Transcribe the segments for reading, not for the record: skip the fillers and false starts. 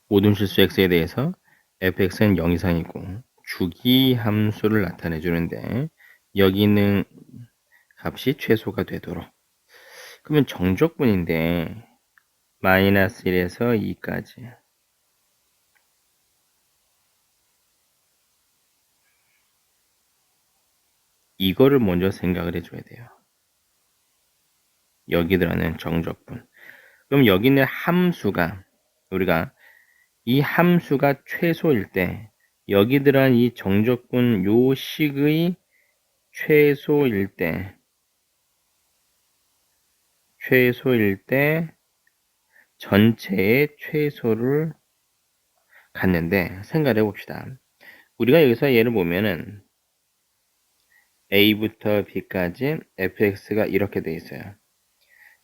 모든 실수 x에 대해서 fx는 0 이상이고 주기 함수를 나타내 주는데 여기 있는 값이 최소가 되도록. 그러면 정적분인데 마이너스 1에서 2까지. 이거를 먼저 생각을 해줘야 돼요. 여기 들어가는 정적분. 그럼 여기 있는 함수가 우리가 이 함수가 최소일 때 여기 들어간 이 정적분 요 식의 최소일 때 전체의 최소를 갖는데 생각해 봅시다. 우리가 여기서 얘를 보면은 a부터 b까지 fx가 이렇게 돼 있어요.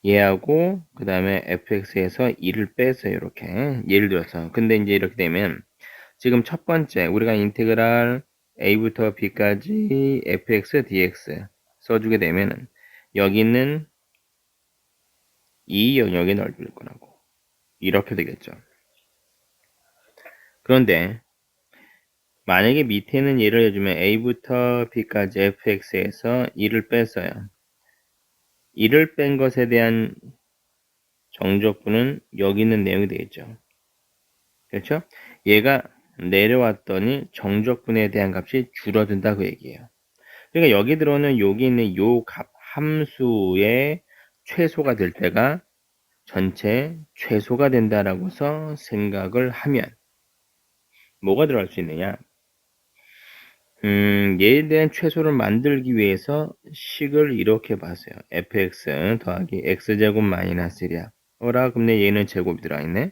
얘하고 그 다음에 fx에서 2를 빼서요. 이렇게 예를 들어서 근데 이제 이렇게 되면 지금 첫 번째 우리가 인테그랄 a부터 b까지 fx dx 써주게 되면은 여기 있는 이 영역이 넓을 거라고 이렇게 되겠죠. 그런데 만약에 밑에는 예를 해주면 a부터 b까지 fx에서 2를 뺐어요. 2를 뺀 것에 대한 정적분은 여기 있는 내용이 되겠죠. 그렇죠? 얘가 내려왔더니 정적분에 대한 값이 줄어든다 그 얘기예요. 그러니까 여기 들어오는 여기 있는 요 값 함수의 최소가 될 때가 전체 최소가 된다라고서 생각을 하면 뭐가 들어갈 수 있느냐? 얘에 대한 최소를 만들기 위해서 식을 이렇게 봤어요. fx 더하기 x제곱 마이너스 1이야. 어라, 근데 얘는 제곱이 들어있네.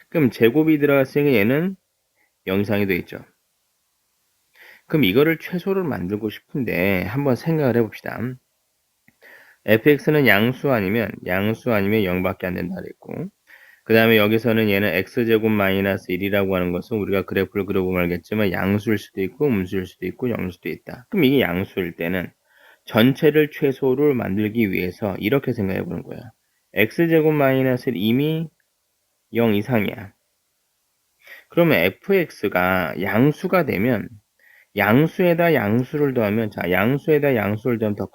그럼 제곱이 들어갔으니까 얘는 0 이상이 되겠죠. 그럼 이거를 최소를 만들고 싶은데 한번 생각을 해봅시다. fx는 양수 아니면 0밖에 안 된다 그랬고 그 다음에 여기서는 얘는 x제곱 마이너스 1이라고 하는 것은 우리가 그래프를 그려보면 알겠지만 양수일 수도 있고 음수일 수도 있고 영일 수도 있다. 그럼 이게 양수일 때는 전체를 최소를 만들기 위해서 이렇게 생각해 보는 거야. x제곱 마이너스 1 이미 0 이상이야. 그러면 fx가 양수가 되면 양수에다 양수를 더하면 자 양수에다 양수를 더하면 더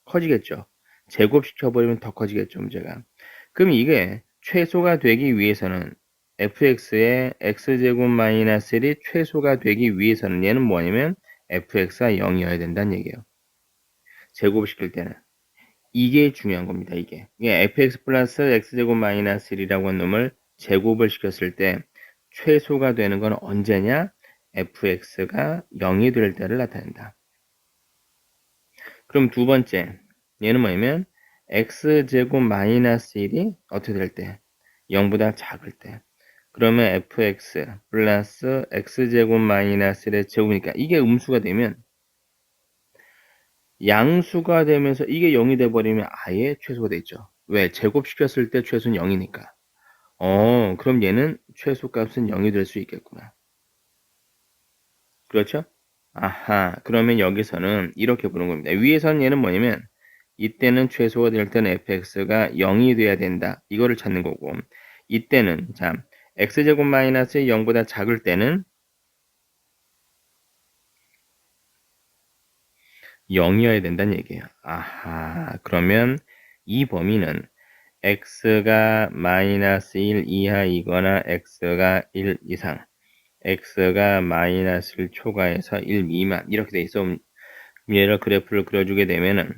커지겠죠. 제곱시켜버리면 더 커지겠죠 문제가. 그럼 이게 최소가 되기 위해서는 fx의 x제곱 마이너스 1이 최소가 되기 위해서는 얘는 뭐냐면 fx가 0이어야 된다는 얘기예요. 제곱시킬 때는. 이게 중요한 겁니다. 이게 fx 플러스 x제곱 마이너스 1이라고 하는 놈을 제곱을 시켰을 때 최소가 되는 건 언제냐? fx가 0이 될 때를 나타낸다. 그럼 두 번째 얘는 뭐냐면 x제곱 마이너스 1이 어떻게 될 때? 0보다 작을 때. 그러면 fx 플러스 x제곱 마이너스 1의 제곱이니까 이게 음수가 되면 양수가 되면서 이게 0이 돼버리면 아예 최소가 되죠. 왜? 제곱시켰을 때 최소는 0이니까. 그럼 얘는 최소값은 0이 될 수 있겠구나. 그렇죠? 아하, 그러면 여기서는 이렇게 보는 겁니다. 위에서는 얘는 뭐냐면 이때는 최소가 될 때는 fx가 0이 돼야 된다. 이거를 찾는 거고 이때는 자 x제곱 마이너스 0보다 작을 때는 0이어야 된다는 얘기예요. 아하, 그러면 이 범위는 x가 마이너스 1 이하이거나 x가 1 이상, x가 마이너스 1 초과해서 1 미만 이렇게 돼 있어. 얘를 그래프를 그려주게 되면은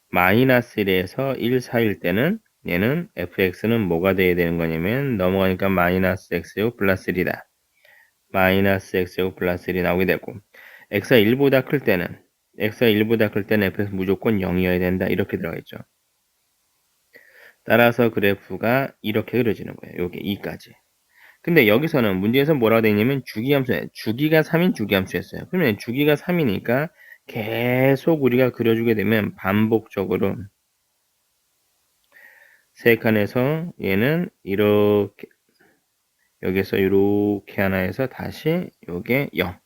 마이너스 1에서 1 사이일 때는 얘는 fx는 뭐가 돼야 되는 거냐면 넘어가니까 마이너스 x제곱 플러스 1이다. 마이너스 x제곱 플러스 1이 나오게 되고 x가 1보다 클 때는 fx 무조건 0이어야 된다. 이렇게 들어가 있죠. 따라서 그래프가 이렇게 그려지는 거예요. 요게 2까지. 근데 여기서는 문제에서 뭐라고 되어 있냐면 주기함수, 주기가 3인 주기함수였어요. 그러면 주기가 3이니까 계속 우리가 그려주게 되면 반복적으로 세 칸에서 얘는 이렇게 여기서 이렇게 하나 해서 다시 요게 0,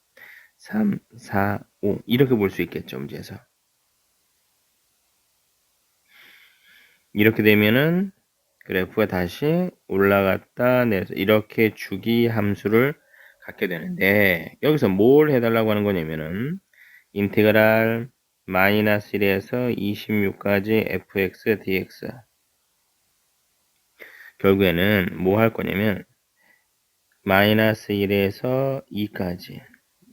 3, 4, 5 이렇게 볼 수 있겠죠. 문제에서. 이렇게 되면은 그래프가 다시 올라갔다 내려서 이렇게 주기 함수를 갖게 되는데 여기서 뭘 해달라고 하는 거냐면은 인테그랄 마이너스 1에서 26까지 fx dx 결국에는 뭐 할 거냐면 마이너스 1에서 2까지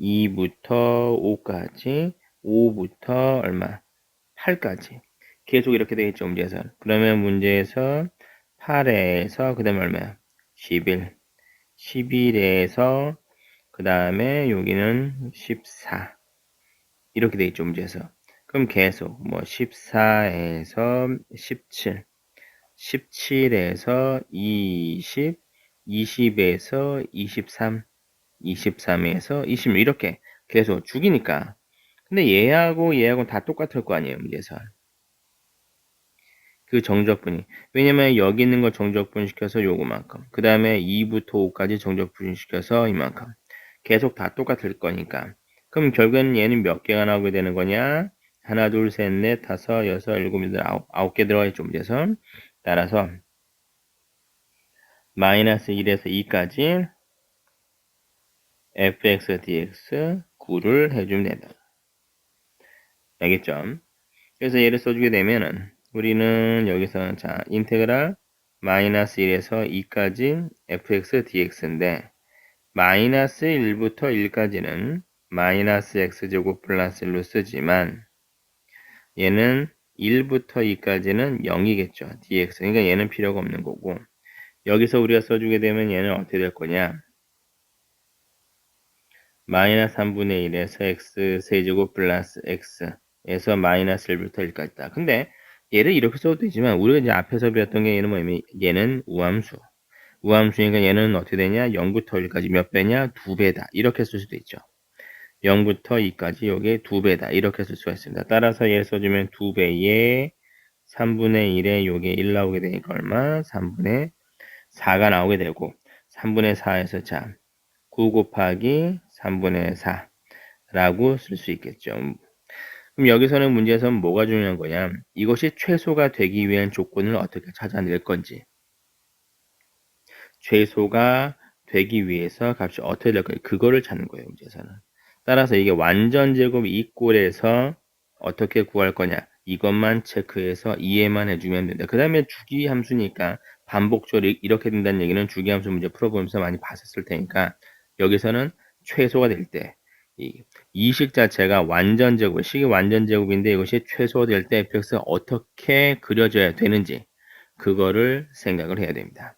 2부터 5까지 5부터 얼마 8까지 계속 이렇게 되겠죠 문제에서. 그러면 문제에서 8에서 그 다음에 얼마야 11 11에서 그 다음에 여기는 14 이렇게 되겠죠 문제에서. 그럼 계속 뭐 14에서 17 17에서 20 20에서 23 23에서 26 이렇게 계속 죽이니까. 근데 얘하고 다 똑같을 거 아니에요 문제에서. 그 정적분이. 왜냐면 여기 있는 거 정적분 시켜서 요거만큼. 그 다음에 2부터 5까지 정적분 시켜서 이만큼. 계속 다 똑같을 거니까. 그럼 결국에는 얘는 몇 개가 나오게 되는 거냐? 하나, 둘, 셋, 넷, 다섯, 여섯, 일곱, 여덟, 아홉 개 들어가 있죠, 문제에서. 따라서 마이너스 1에서 2까지 fx, dx 9를 해주면 된다. 알겠죠? 그래서 얘를 써주게 되면은 우리는 여기서 자 인테그랄 마이너스 1에서 2까지 fx dx인데 마이너스 1부터 1까지는 마이너스 x제곱 플러스 1로 쓰지만 얘는 1부터 2까지는 0이겠죠. dx. 그러니까 얘는 필요가 없는 거고 여기서 우리가 써주게 되면 얘는 어떻게 될 거냐 마이너스 3분의 1에서 x 세제곱 플러스 x에서 마이너스 1부터 1까지 있다. 근데 얘를 이렇게 써도 되지만 우리가 이제 앞에서 배웠던 게 얘는 뭐냐면 얘는 우함수. 우함수니까 얘는 어떻게 되냐? 0부터 1까지 몇 배냐? 2배다. 이렇게 쓸 수도 있죠. 0부터 2까지 요게 2배다. 이렇게 쓸 수가 있습니다. 따라서 얘를 써주면 2배에 3분의 1에 요게 1 나오게 되니까 얼마? 3분의 4가 나오게 되고 3분의 4에서 자 9 곱하기 3분의 4라고 쓸 수 있겠죠. 그럼 여기서는 문제에서는 뭐가 중요한 거냐? 이것이 최소가 되기 위한 조건을 어떻게 찾아낼 건지. 최소가 되기 위해서 값이 어떻게 될 거예요? 그거를 찾는 거예요. 문제에서는. 따라서 이게 완전 제곱 이 꼴에서 어떻게 구할 거냐? 이것만 체크해서 이해만 해주면 된다. 그 다음에 주기 함수니까 반복적으로 이렇게 된다는 얘기는 주기 함수 문제 풀어보면서 많이 봤었을 테니까 여기서는 최소가 될 때 이 식 자체가 완전 제곱, 식이 완전 제곱인데 이것이 최소될 때 fx가 어떻게 그려져야 되는지 그거를 생각을 해야 됩니다.